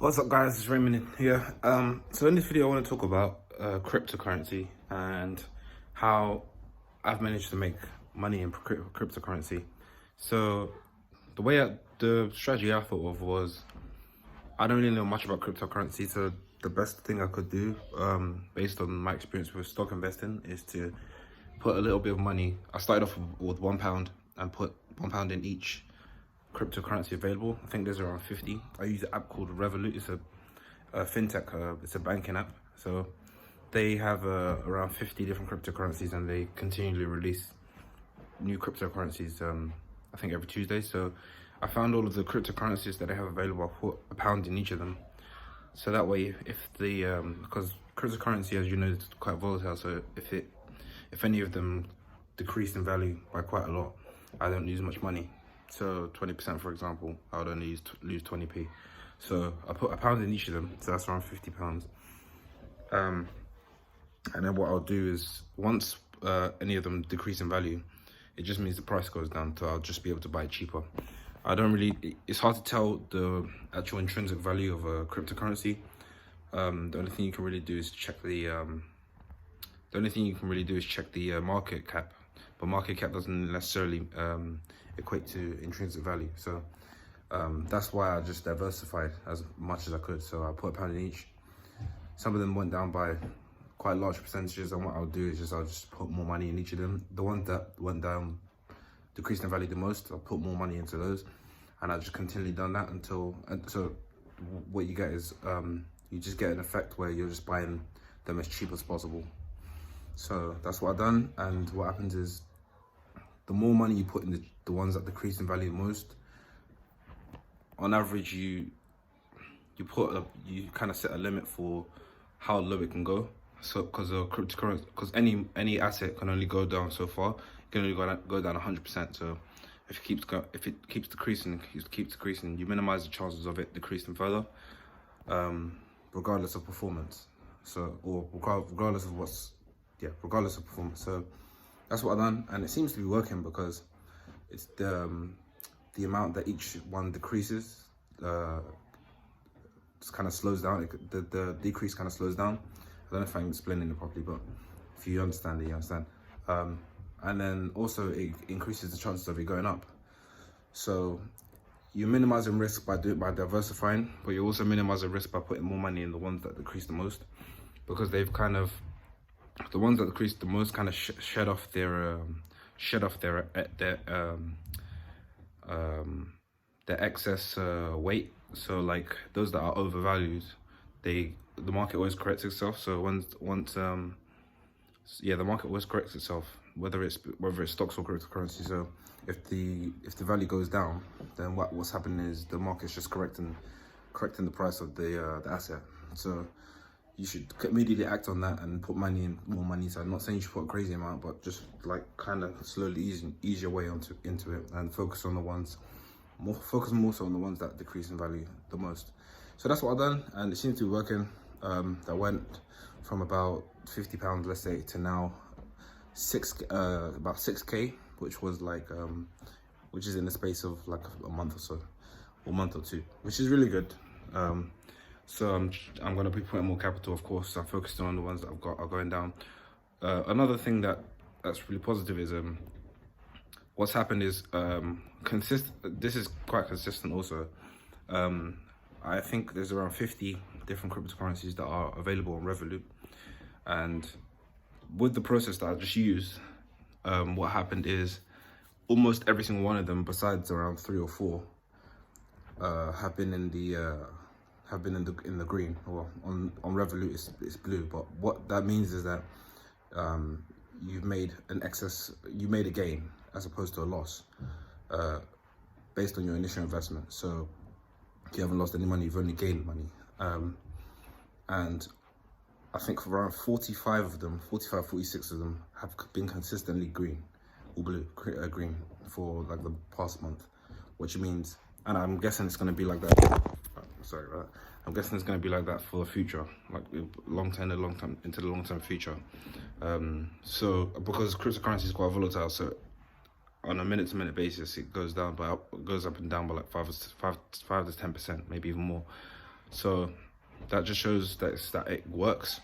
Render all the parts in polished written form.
What's up, guys? It's Raymond here. So in this video, I want to talk about cryptocurrency and how I've managed to make money in cryptocurrency. So the strategy I thought of was I don't really know much about cryptocurrency, so the best thing I could do, based on my experience with stock investing, is to put a little bit of money. I started off with £1 and put £1 in each cryptocurrency available. I think there's around 50. I use an app called Revolut. It's a fintech, it's a banking app. So they have around 50 different cryptocurrencies, and they continually release new cryptocurrencies, I think every Tuesday. So I found all of the cryptocurrencies that they have available. I put £1 in each of them. So that way, if the because cryptocurrency, as you know, is quite volatile. So if any of them decrease in value by quite a lot, I don't lose much money. So 20%, for example, I would only lose 20p. So I put £1 in each of them, so that's around £50. And then what I'll do is, once any of them decrease in value, it just means the price goes down, so I'll just be able to buy it cheaper. It's hard to tell the actual intrinsic value of a cryptocurrency. The only thing you can really do is check the market cap, but market cap doesn't necessarily equate to intrinsic value. So that's why I just diversified as much as I could. So I put £1 in each. Some of them went down by quite large percentages, and what I'll do is I'll just put more money in each of them. The ones that went down, decreased in value the most, I'll put more money into those, and I've just continually done that so what you get is you just get an effect where you're just buying them as cheap as possible. So that's what I've done, and what happens is the more money you put in the ones that decrease in value the most, on average, you kind of set a limit for how low it can go. So because of cryptocurrency, because any asset can only go down so far, it can only go down 100%. So if it keeps decreasing, you minimize the chances of it decreasing further, regardless of performance. So regardless of performance. So that's what I've done, and it seems to be working because it's the amount that each one decreases just kind of slows down. The decrease kind of slows down. I don't know if I'm explaining it properly, but if you understand it, you understand. And then also it increases the chances of it going up. So you're minimizing risk by diversifying, but you also minimize the risk by putting more money in the ones that decrease the most, because the ones that decrease the most kind of shed off their excess weight. So like those that are overvalued, the market always corrects itself. So the market always corrects itself, whether it's stocks or cryptocurrency. So if the value goes down, then what's happening is the market's just correcting the price of the asset. So you should immediately act on that and put more money. So I'm not saying you should put a crazy amount, but just like kind of slowly ease your way into it, and focus more so on the ones that decrease in value the most. So that's what I've done, and it seems to be working. That went from about £50, let's say, to now about 6k, which was like which is in the space of like a month or so, or month or two, which is really good. So I'm going to be putting more capital, of course. I'm focusing on the ones that I've got are going down. Another thing that's really positive is what's happened is this is quite consistent also. I think there's around 50 different cryptocurrencies that are available on Revolut, and with the process that I just used, what happened is almost every single one of them, besides around 3 or 4, have been in the green. Or on Revolut it's blue. But what that means is that you made a gain as opposed to a loss, based on your initial investment. So you haven't lost any money, you've only gained money. And I think for around 46 of them have been consistently green or green for like the past month, which means, and I'm guessing it's going to be like that. I'm guessing it's going to be like that for the future, like into the long-term future. So because cryptocurrency is quite volatile, so on a minute-to-minute basis, it goes up and down by like 5 to 10%, maybe even more. So that just shows that it works.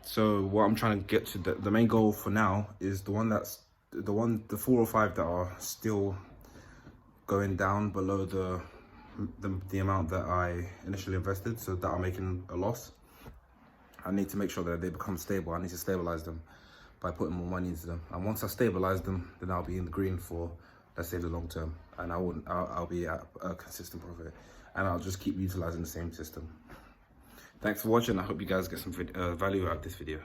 So what I'm trying to get to, the main goal for now is the 4 or 5 that are still going down below the amount that I initially invested, so that are making a loss. I need to make sure that they become stable. I need to stabilize them by putting more money into them. And once I stabilize them, then I'll be in the green for, let's say, the long term. And I'll be at a consistent profit. And I'll just keep utilizing the same system. Thanks for watching. I hope you guys get some value out of this video.